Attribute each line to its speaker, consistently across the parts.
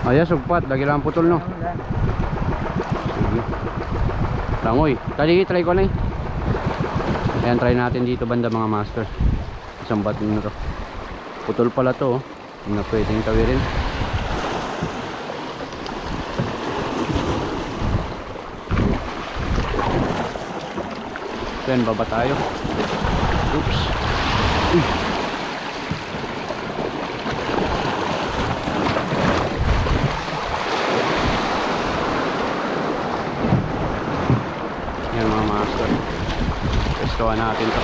Speaker 1: Ayan, sugpat. Lagi lang putol, no? Sige. Langoy. Kali, try ko na eh. Ayan, try natin dito banda mga master. Isang bato na to. Putol pala to, oh. Na pwedeng tawirin. Ayan, baba tayo. Oops. Ayan mga master. Testuhan natin to.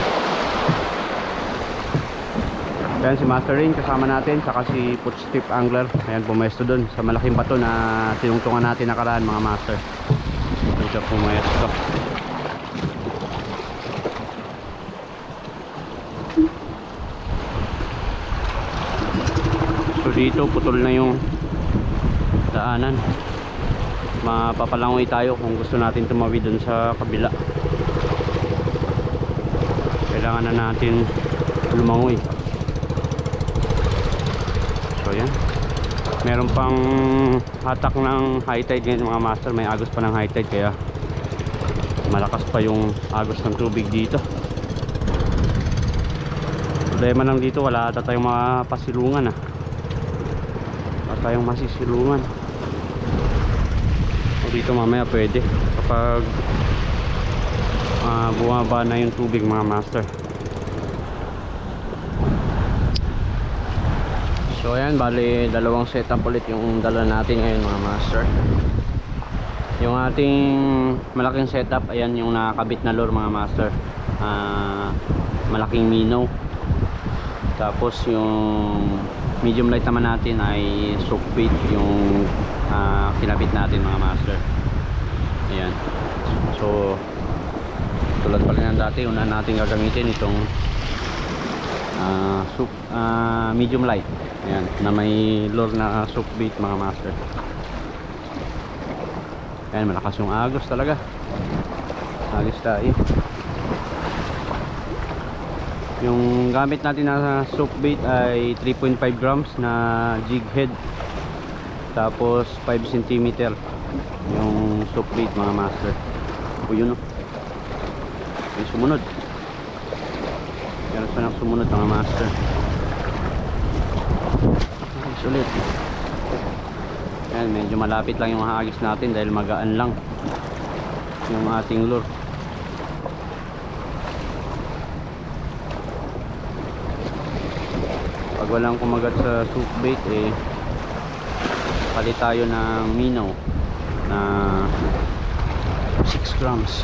Speaker 1: Ayan si Master Rain kasama natin, saka si Footstrip Angler. Ayan, pumesto dun sa malaking bato na tinungtungan natin nakaraan mga master. Doon siya pumesto. So dito putol na yung daanan. Mapapalangoy tayo kung gusto natin tumawid dun sa kabila. Kailangan na natin lumangoy. So yan, meron pang hatak ng high tide ngayon mga master. May agos pa ng high tide kaya malakas pa yung agos ng tubig dito. Problema lang dito, wala ata tayong mga pasilungan ah. Wala tayong masisilungan. O dito mamaya pwede kapag bumaba na yung tubig mga master. So ayan, bali dalawang setup ulit yung dala natin ngayon mga master. Yung ating malaking setup, ayan yung nakakabit na lure mga master. Malaking minnow. Tapos yung medium light naman natin ay soak bait yung kinabit natin mga master. Ayan. So tulad pala ng dati, una natin gagamitin itong medium light. Ayan, na may lure na soak bait mga master. Ayan, malakas yung agos talaga. Agos tayo. Yung gamit natin na soak bait ay 3.5 grams na jig head. Tapos 5 cm yung soak bait mga master. O yun o. May sumunod. Meron pa ng sumunod mga master. Ulit. Ayan, medyo malapit lang yung hagis natin dahil magaan lang yung ating lure. Pag walang kumagat sa soak bait palit tayo ng minnow na 6 grams.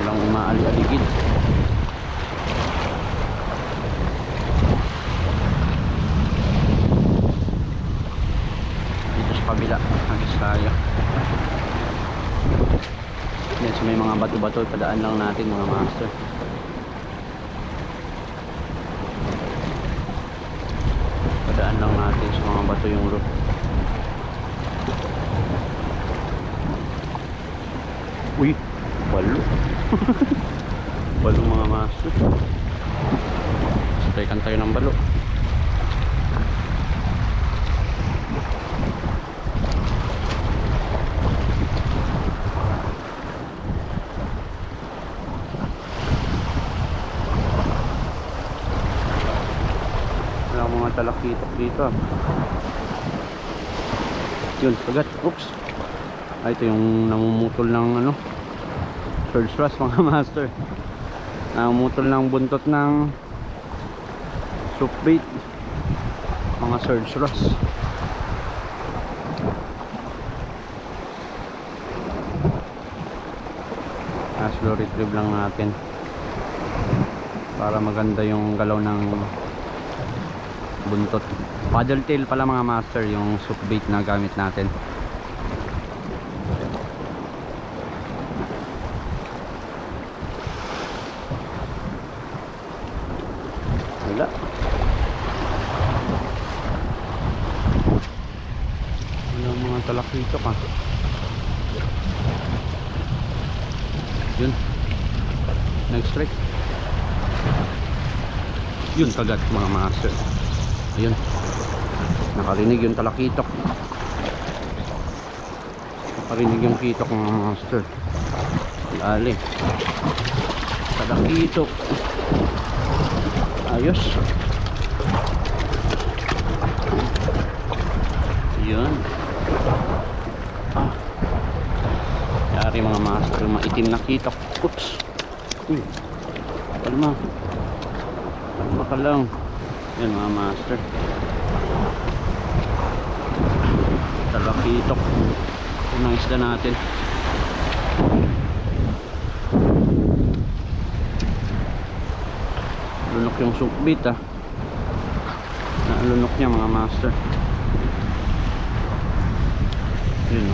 Speaker 1: Walang umaali-aligid. Dito sa kabila hagis tayo. Yan, so may mga bato-bato, padaan lang natin mga master. Padaan lang natin sa mga bato yung lure. Uy, balo. Balo mga master. Sabaykan tayo ng balo. Wala mga talakitok dito. Yun, kagat. Oops. Ito yung namumutol ng surge thrust mga master. Namumutol ng buntot ng soak bait, mga surge thrust. Slow retrieve lang natin para maganda yung galaw ng buntot. Paddle tail pala mga master yung soak bait na gamit natin. Wala. Wala mga talakitok ah. Yun, nag-strike. Yun kagat mga master. Ayun, nakarinig yung talakitok. Nakarinig yung kitok mga master. Lali, talakitok. Ayos. Yun. Yari mga master, maitim na kitok. Oops. Kalma. Kalma ka lang. Yan mga master, talakitok. Ito ang isda natin. Lunok yung sukbit nalunok niya mga master. Yun,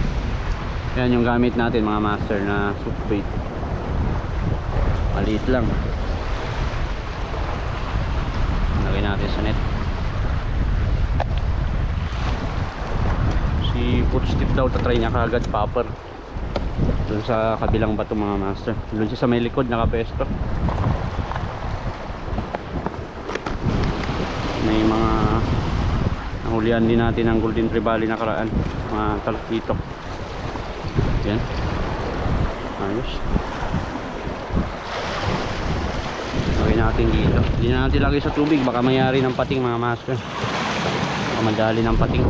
Speaker 1: yan yung gamit natin mga master na sukbit. Maliit lang. Lagay natin sa net. Si Footstep daw tatry niya kagad popper doon sa kabilang bato mga master. Doon siya sa may likod nakapesto. May mga nahulihan din natin ng golden trevally nakaraan, mga talakitok. Yan, ayos. Lagay natin dito. Hindi na natin lagay sa tubig, baka mayari ng pating mga master. Baka madali ng pating.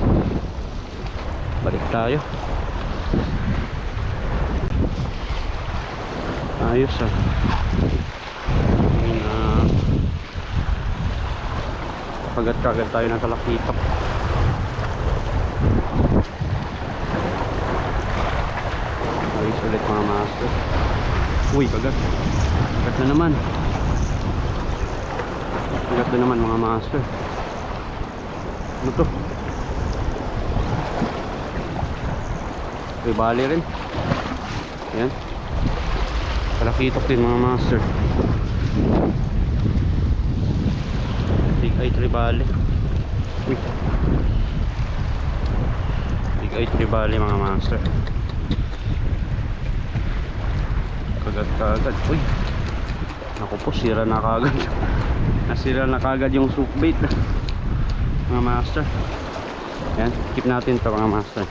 Speaker 1: Balik tayo. Ayos kagat-kagat tayo ng talakitok. Ayos ulit mga master. Uy, kagat. Kagat na naman. Kagat na naman mga master. Ano to? Trevally rin. Yan. Talakitok din mga master. Big eye trevally. Uy. Big eye trevally mga master. Kagat-kagat. Uy. Naku po, sira na kagad. Nasira na kagad yung sukbait mga master. Yan, keep natin to mga master.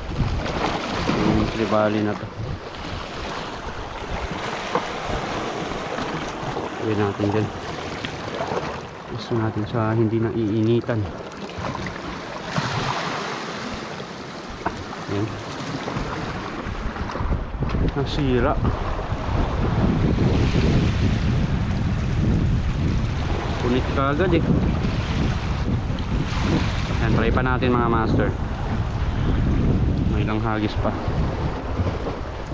Speaker 1: Yung trevally na to. Gawin natin dyan. Gusto natin sa hindi na iinitan. Yan. Nasira. Punit ka agad eh. Yan, try pa natin mga master. May ilang hagis pa.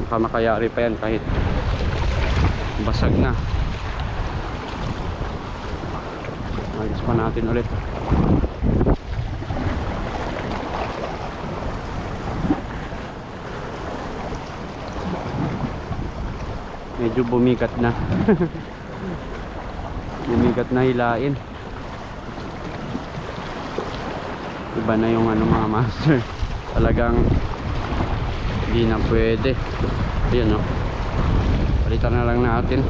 Speaker 1: Baka makayari pa yan kahit basag na. Hagis pa natin ulit. Medyo bumikat na. Bumikat na hilain. Iba na yung ano mga master. Talagang hindi na pwede. Ayan o. Palitan na lang natin.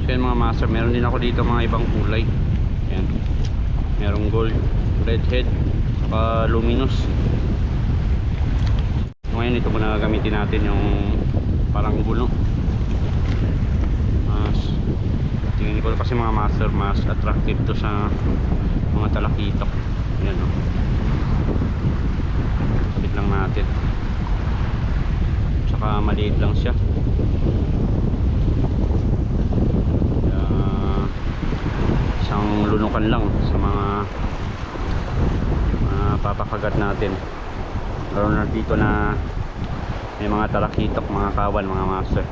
Speaker 1: So yan mga master, meron din ako dito mga ibang kulay. Ayan. Merong gold, redhead, saka luminous. Ngayon ito muna gamitin natin yung parang gulo. Tingin ko kasi mga master, mas attractive to sa mga talakitok. Ayan o. Kapit lang natin. Saka maliit lang siya. Isang lunukan lang sa mga papakagat natin. Lalo na dito na may mga talakitok, mga kawan mga master.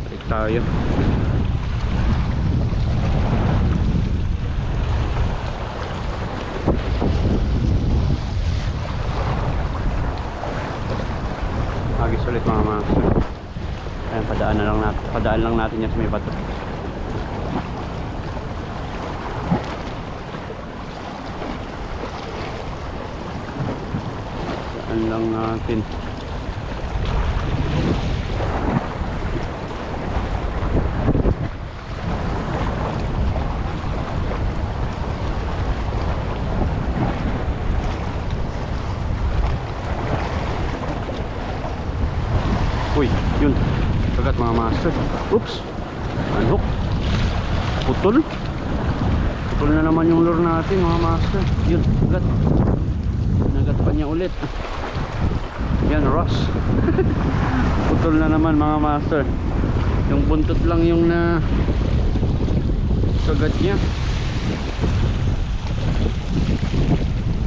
Speaker 1: Balik tayo. Dadaan lang natin yan sa may bato. Daan lang natin. Uy, yun. Kagat mga master. Oops. Unhook. Putol. Putol na naman yung lure natin mga master. Yun, kagat. Nagat pa niya ulit. Yan, Ross. Putol na naman mga master. Yung buntot lang yung na kagat niya.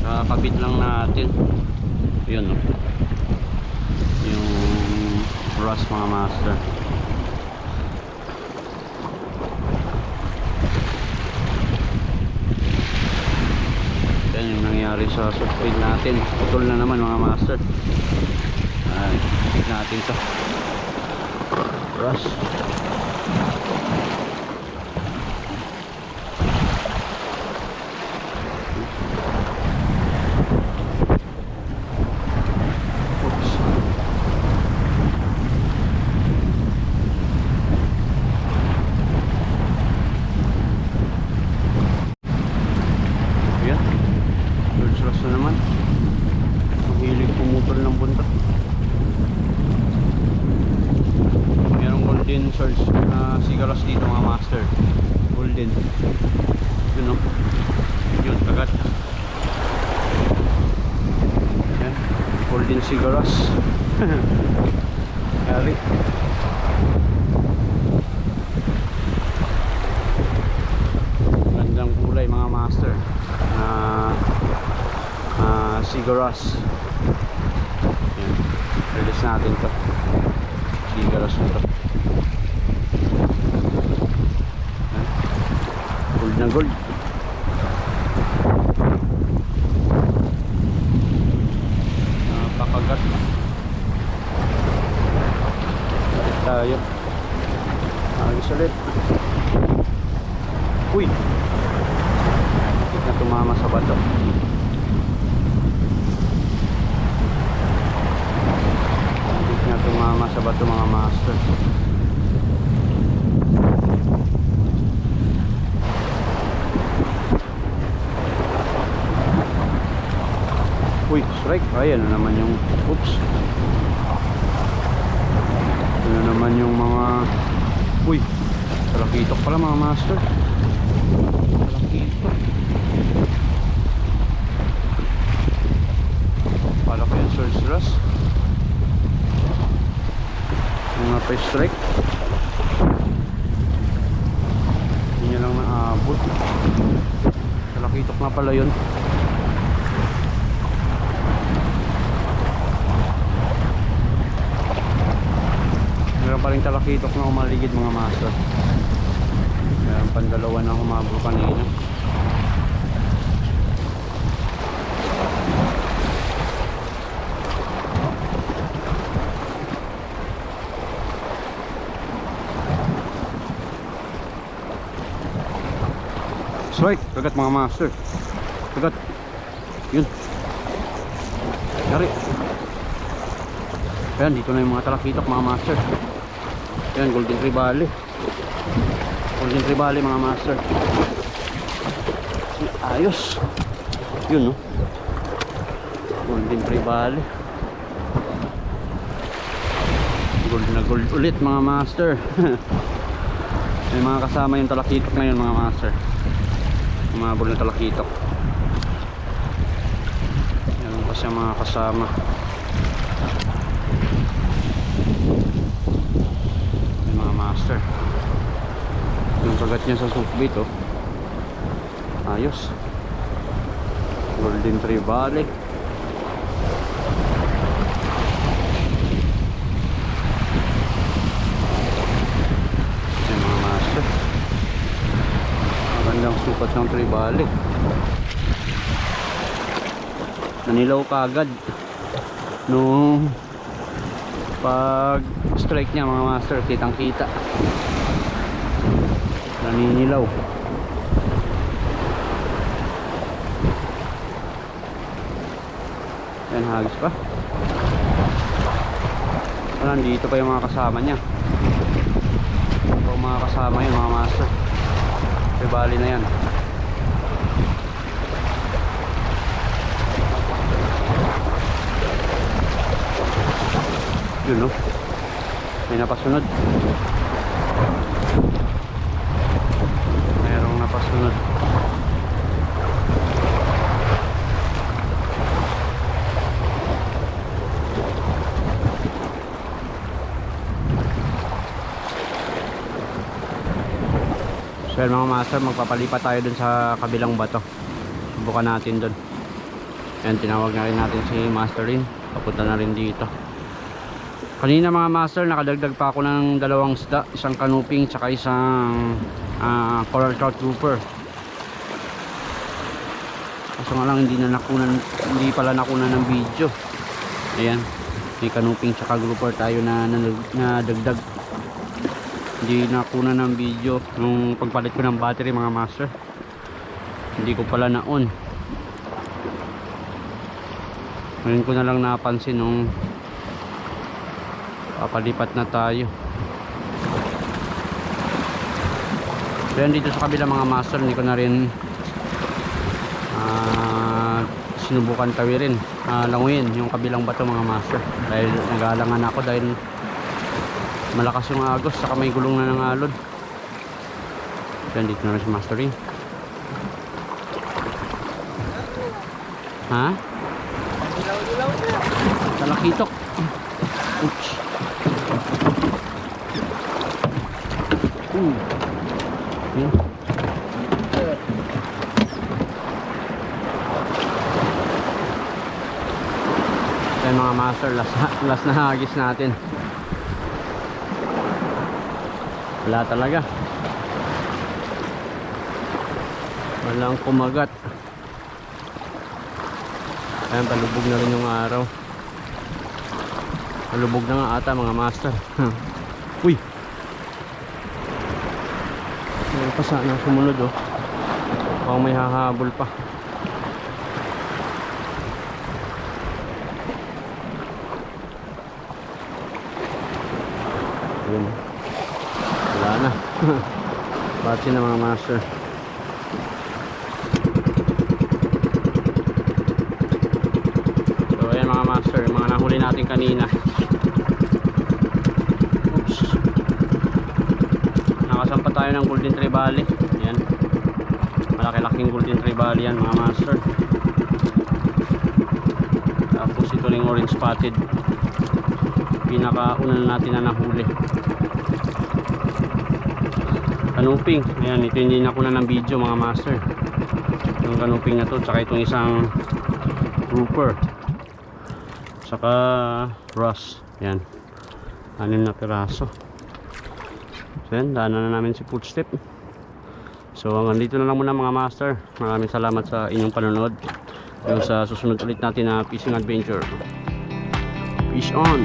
Speaker 1: Kakabit lang natin. Yun, no. Yung Ross mga master. Yan yung nangyari sa subspeed natin. Putol na naman mga master. Check natin to. Ross. Golden search na sigaras dito mga master. Golden. Yun o. Yun, kagat. Yan. Golden sigaras. Kari. Gandang kulay mga master. Sigaras. Yan. Release natin to. Sigaras nito. Gold na gold. Napakagat. Balik tayo. Ayos ulit. Uy, bakit na tumama sa bato? Bakit na tumama sa bato mga master? Uy, strike. Ayan na naman yung oops. Ayan na naman yung mga uy, talakitok pala mga master. Talakitok. Pala ko yung search ras. Mga pa-strike. Hindi nyo lang naabot. Talakitok na pala yun. Meron pa rin talakitok na umaligid mga master. Meron pang dalawa na humabol kanina. Strike, kagat mga master. Kagat. Yun. Yari. Ayan, dito na yung mga talakitok mga master. Ayan, golden tribali. Golden tribali mga master. Ayos. Yun, no? Golden tribali. Gold na gold ulit mga master. May mga kasama yung talakitok ngayon mga master. Umabol na talakitok. Meron pa siya mga kasama. Master. Yung kagat niya sa subbit oh. Ayos. Golden tribali. Yan mga master. Magandang sukat ng tribali. Nanilaw kagad nung pag strike niya mga master, kitang kita. Naninilaw. Yan, hagis pa. Nandito pa yung mga kasama niya. Ito mga kasama yun mga master. Okay, bali na yan. Yun no, may napasunod. Mayroong napasunod. So yan mga master, magpapalipat tayo dun sa kabilang bato. Subukan natin dun. Yan, tinawag na rin natin si master rin. Papunta na rin dito. Kanina mga master, nakadagdag pa ako ng dalawang isda, isang kanuping tsaka isang coral trout grouper. Kaso nga lang hindi pala nakunan ng video. Ayan, may kanuping tsaka grouper tayo na dagdag. Hindi nakunan ng video nung pagpalit ko ng battery mga master. Hindi ko pala na-on. Ngayon ko na lang napansin nung papalipat na tayo. So yan, dito sa kabila mga master, hindi ko na rin sinubukan tawirin, languyin yung kabilang bato mga master, dahil nag-aalangan ako dahil malakas yung agos saka may gulong na ng alod. So yan, dito na rin si master rin. Ha? Talakitok. Oops. Yan. Yan mga master, last na hagis natin. Wala talaga. Walang kumagat. Ayan, palubog na rin yung araw. Palubog na nga ata mga master. Uy! Meron pa sana sumunod oh. Baka may hahabol pa. Ayun. Wala na. Batsi na mga master. So ayan mga master, yung mga nahuli natin kanina. Oops. Nakasampa tayo ng golden trevally. Ayan, malaki-laking golden trevally yan mga master. Tapos ito ring orange spotted, pinakauna natin na nahuli. Kanuping, ayan, ito hindi nakunan ng video mga master, yung kanuping na to, tsaka itong isang grouper, tsaka ross. Ayan, 6 na piraso. So yan, daanan na namin si footstep. So hanggang dito na lang muna mga master. Maraming salamat sa inyong panonood. Yung sa susunod ulit natin na fishing adventure. Fish on!